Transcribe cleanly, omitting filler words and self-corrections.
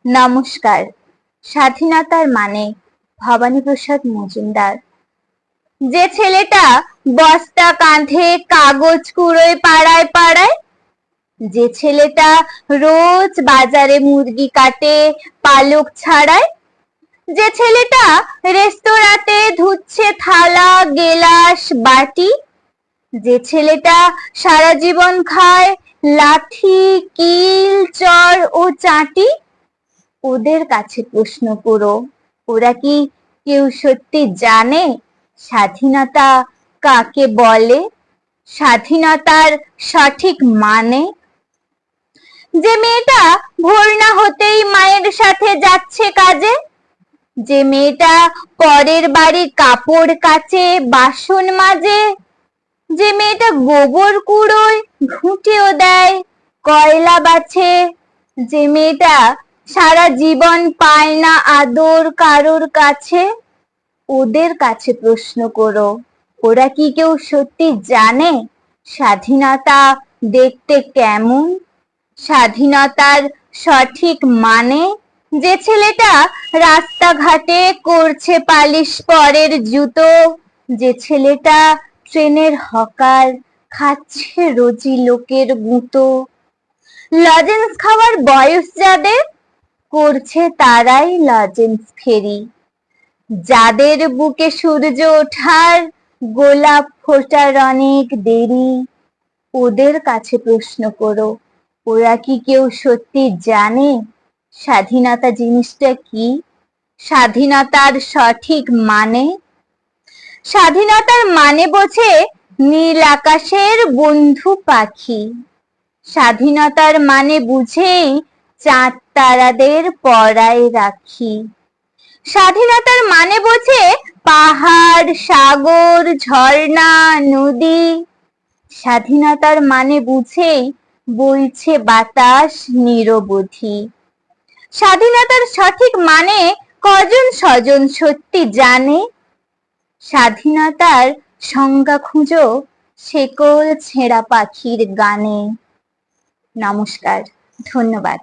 নমস্কার। স্বাধীনতার মানে ভবানীপ্রসাদ মজুমদার। যে ছেলেটা বস্তা কাঁধে কাগজ কুড়োয় পাড়ায় পাড়ায়, যে ছেলেটা রোজ বাজারে মুরগি কাটে পালক ছাড়ায়, যে ছেলেটা রেস্তোরাঁতে ধুচ্ছে থালা গেলাস বাটি, যে ছেলেটা সারা জীবন খায় লাঠি কিল চর ও চাটি, ওদের কাছে প্রশ্ন করো, ওরা কি কেউ সত্যি জানে স্বাধীনতা কাকে বলে, স্বাধীনতার সঠিক মানে? যে মেয়েটা ভোর না হতেই মায়ের সাথে যাচ্ছে কাজে, যে মেয়েটা পরের বাড়ি কাপড় কাচে বাসন মাজে, যে মেয়েটা গোবর কুড়োয় ঘুঁটেও দেয় কয়লা বাছে, যে মেয়েটা সারা জীবন পায় না আদর কারোর কাছে, ওদের কাছে প্রশ্ন করো, ওরা কি কেউ সত্যি জানে স্বাধীনতা দেখতে কেমন, স্বাধীনতার সঠিক মানে? যে ছেলেটা রাস্তাঘাটে করছে পালিশ পরের জুতো, যে ছেলেটা ট্রেনের হকার খাচ্ছে রোজি লোকের গুঁতো, লজেন্স খাওয়ার বয়স যাদের করছে তারাই লজেন্স ফেরি, যাদের বুকে সূর্য ওঠার গোলাপ ফোটার অনেক দেরি, ওদের কাছে প্রশ্ন করো, ওরা কি কেউ সত্যি জানে স্বাধীনতা জিনিসটা কি, স্বাধীনতার সঠিক মানে? স্বাধীনতার মানে বোঝে নীল আকাশের বন্ধু পাখি, স্বাধীনতার মানে বুঝেই চাঁদ তারাদের পরায় রাখি, স্বাধীনতার মানে বোঝে পাহাড় সাগর ঝর্ণা নদী, স্বাধীনতার মানে বুঝেই বইছে বাতাস নিরবধি। স্বাধীনতার সঠিক মানে কজন স্বজন সত্যি জানে, স্বাধীনতার সংজ্ঞা খুঁজো শেকল ছেঁড়া পাখির গানে। নমস্কার, ধন্যবাদ।